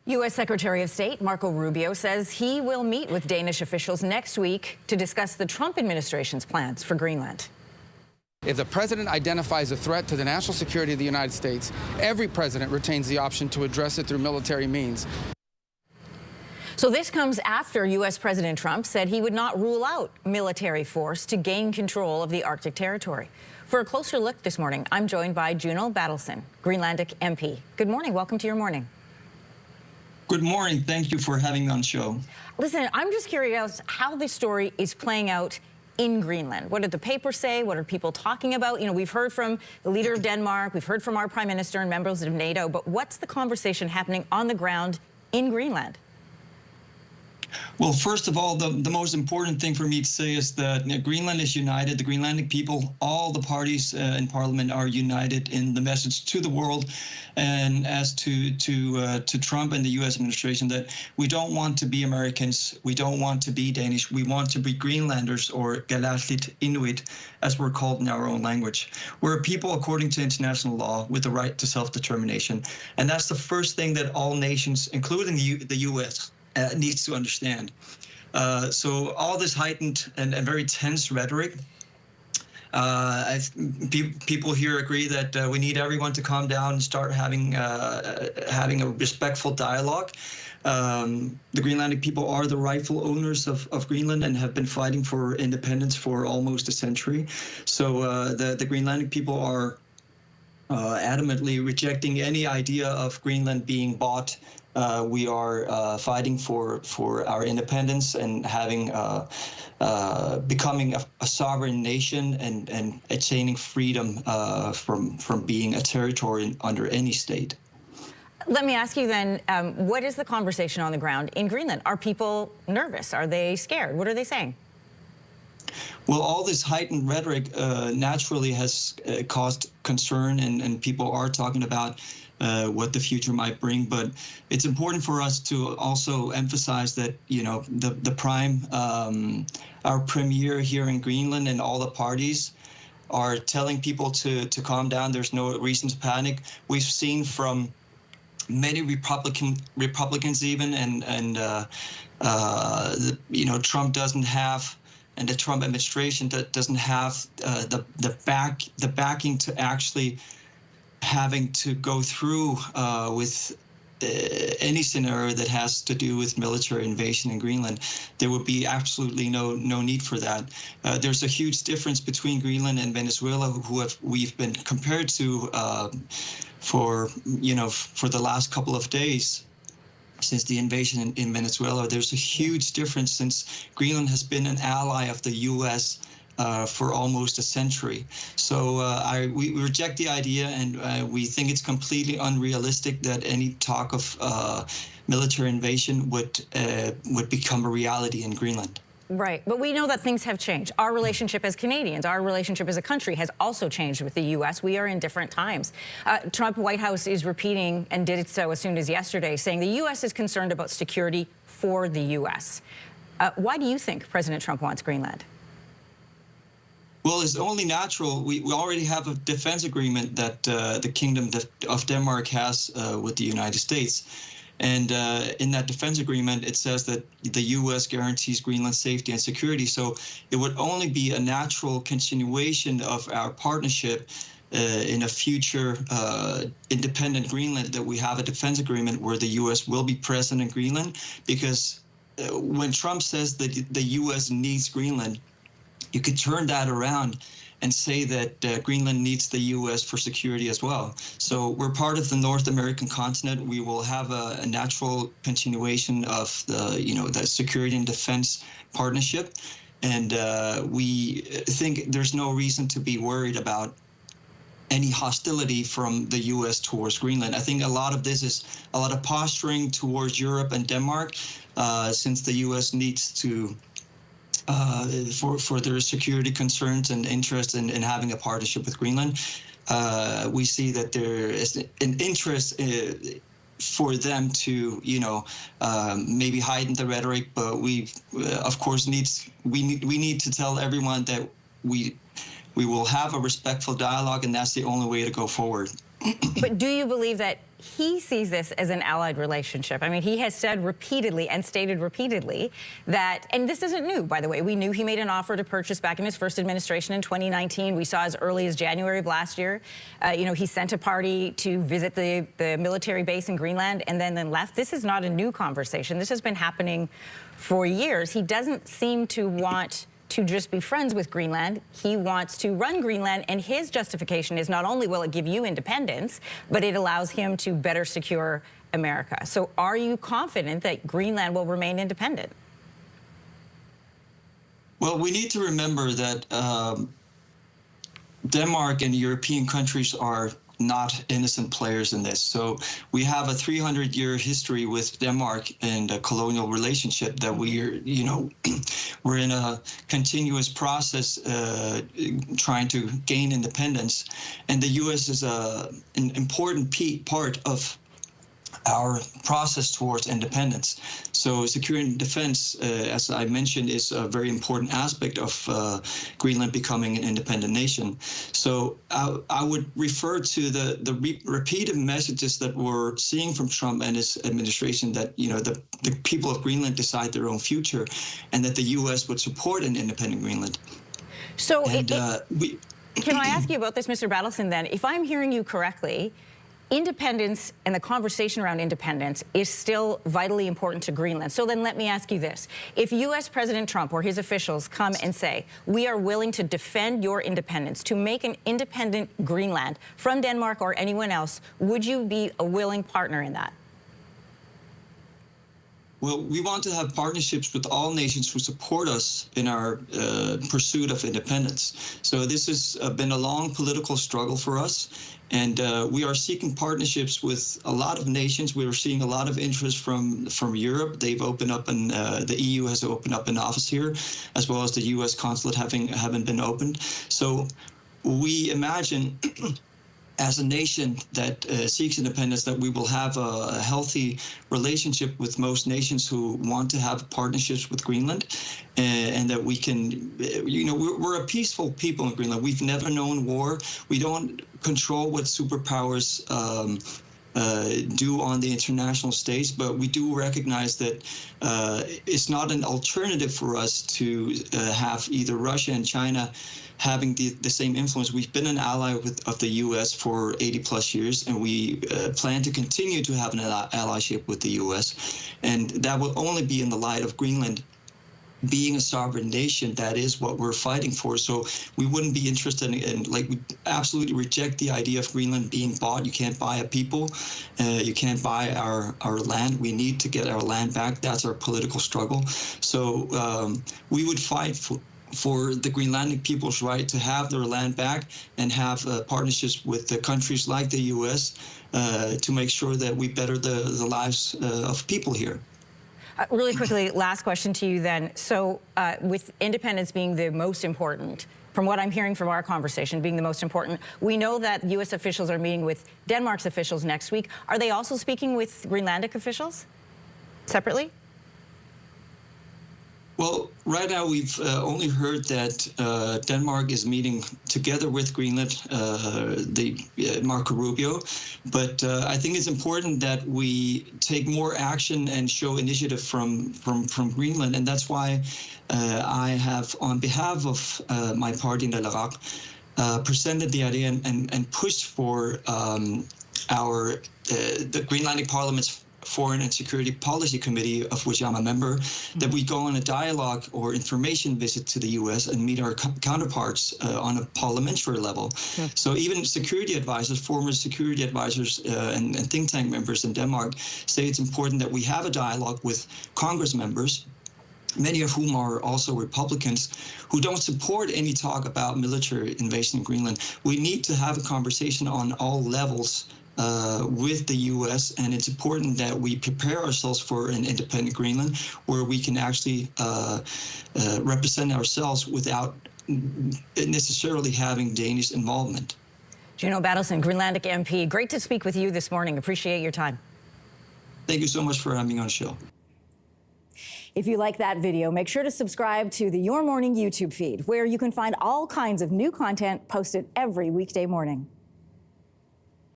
U.S. Secretary of State Marco Rubio says he will meet with Danish officials next week to discuss the Trump administration's plans for Greenland. If the president identifies a threat to the national security of the United States, every president retains the option to address it through military means. So this comes after U.S. President Trump said he would not rule out military force to gain control of the Arctic territory. For a closer look this morning, I'm joined by Juno Battleson, Greenlandic MP. Good morning. Welcome to your morning. Good morning. Thank you for having me on the show. Listen, I'm just curious how this story is playing out in Greenland. What did the papers say? What are people talking about? You know, we've heard from the leader of Denmark, we've heard from our prime minister and members of NATO, but what's the conversation happening on the ground in Greenland? Well, first of all, the most important thing for me to say is that Greenland is united. The Greenlandic people, all the parties in parliament are united in the message to the world and as to Trump and the U.S. administration that we don't want to be Americans. We don't want to be Danish. We want to be Greenlanders, or Galaslit Inuit, as we're called in our own language. We're a people according to international law with the right to self-determination. And that's the first thing that all nations, including the U.S., needs to understand. So all this heightened and very tense rhetoric, people here agree that we need everyone to calm down and start having a respectful dialogue. The Greenlandic people are the rightful owners of Greenland and have been fighting for independence for almost a century. So the Greenlandic people are adamantly rejecting any idea of Greenland being bought. We are fighting for our independence and having becoming a sovereign nation and attaining freedom from being a territory under any state. Let me ask you then, what is the conversation on the ground in Greenland? Are people nervous? Are they scared? What are they saying? Well, all this heightened rhetoric naturally has caused concern, and people are talking about what the future might bring. But it's important for us to also emphasize that, you know, the prime, our premier here in Greenland and all the parties are telling people to calm down. There's no reason to panic. We've seen from many Republicans even, and you know, Trump doesn't have, and the Trump administration that doesn't have the backing to actually having to go through with any scenario that has to do with military invasion in Greenland. There would be absolutely no need for that. There's a huge difference between Greenland and Venezuela, we've been compared to for the last couple of days. Since the invasion in Venezuela, there's a huge difference since Greenland has been an ally of the U.S. For almost a century. So we reject the idea, and we think it's completely unrealistic that any talk of military invasion would become a reality in Greenland. Right, but we know that things have changed. Our relationship as Canadians, our relationship as a country has also changed with the U.S. We are in different times. Trump White House is repeating, and did it so as soon as yesterday, saying the U.S. is concerned about security for the U.S. Why do you think President Trump wants Greenland? Well, it's only natural. We already have a defense agreement that the Kingdom of Denmark has with the United States. And in that defense agreement, it says that the U.S. guarantees Greenland's safety and security. So it would only be a natural continuation of our partnership in a future independent Greenland that we have a defense agreement where the U.S. will be present in Greenland. Because when Trump says that the U.S. needs Greenland, you could turn that around and say that Greenland needs the U.S. for security as well. So we're part of the North American continent. We will have a natural continuation of the security and defense partnership. And we think there's no reason to be worried about any hostility from the U.S. towards Greenland. I think a lot of this is a lot of posturing towards Europe and Denmark, since the U.S. needs to for their security concerns and interest in having a partnership with Greenland. We see that there is an interest for them to, maybe heighten the rhetoric, but we, of course, we need to tell everyone that we will have a respectful dialogue, and that's the only way to go forward. But do you believe that he sees this as an allied relationship? I mean, he has said repeatedly and stated repeatedly that, and this isn't new, by the way, we knew he made an offer to purchase back in his first administration in 2019. We saw as early as January of last year, he sent a party to visit the military base in Greenland and then left. This is not a new conversation. This has been happening for years. He doesn't seem to want to just be friends with Greenland. He wants to run Greenland, and his justification is not only will it give you independence, but it allows him to better secure America. So are you confident that Greenland will remain independent? Well, we need to remember that Denmark and European countries are not innocent players in this. So we have a 300-year history with Denmark and a colonial relationship that we're in a continuous process trying to gain independence. And the U.S. is an important part of our process towards independence. So security and defense, as I mentioned, is a very important aspect of Greenland becoming an independent nation. So I would refer to the repeated messages that we're seeing from Trump and his administration that, the people of Greenland decide their own future and that the U.S. would support an independent Greenland. So can I ask you about this, Mr. Battleson, then? If I'm hearing you correctly, independence and the conversation around independence is still vitally important to Greenland. So then let me ask you this. If U.S. President Trump or his officials come and say, we are willing to defend your independence, to make an independent Greenland from Denmark or anyone else, would you be a willing partner in that? Well, we want to have partnerships with all nations who support us in our pursuit of independence. So this has been a long political struggle for us, and we are seeking partnerships with a lot of nations. We are seeing a lot of interest from Europe. They've opened up, and the EU has opened up an office here, as well as the U.S. consulate haven't been opened. So we imagine as a nation that seeks independence, that we will have a healthy relationship with most nations who want to have partnerships with Greenland, and that we can, we're a peaceful people in Greenland. We've never known war. We don't control what superpowers do on the international stage, but we do recognize that it's not an alternative for us to have either Russia and China having the same influence. We've been an ally of the U.S. for 80-plus years, and we plan to continue to have an allyship with the U.S., and that will only be in the light of Greenland being a sovereign nation. That is what we're fighting for. So we wouldn't be interested in we absolutely reject the idea of Greenland being bought. You can't buy a people. You can't buy our land. We need to get our land back. That's our political struggle. So we would fight for the Greenlandic people's right to have their land back and have partnerships with the countries like the U.S. To make sure that we better the lives of people here. Really quickly, last question to you then. So with independence being the most important, from what I'm hearing from our conversation being the most important, we know that U.S. officials are meeting with Denmark's officials next week. Are they also speaking with Greenlandic officials separately? Well, right now we've only heard that Denmark is meeting together with Greenland, Marco Rubio. But I think it's important that we take more action and show initiative from Greenland, and that's why I have, on behalf of my party, rhetoric, presented the idea and pushed for the Greenlandic Parliament's Foreign and Security Policy Committee, of which I'm a member, that we go on a dialogue or information visit to the U.S. and meet our counterparts on a parliamentary level. Yeah. So even security advisors, former security advisors and think tank members in Denmark say it's important that we have a dialogue with Congress members, many of whom are also Republicans, who don't support any talk about military invasion in Greenland. We need to have a conversation on all levels with the U.S., and it's important that we prepare ourselves for an independent Greenland where we can actually represent ourselves without necessarily having Danish involvement. Gino Battleson, Greenlandic MP, great to speak with you this morning. Appreciate your time. Thank you so much for having me on the show. If you like that video, make sure to subscribe to the Your Morning YouTube feed, where you can find all kinds of new content posted every weekday morning.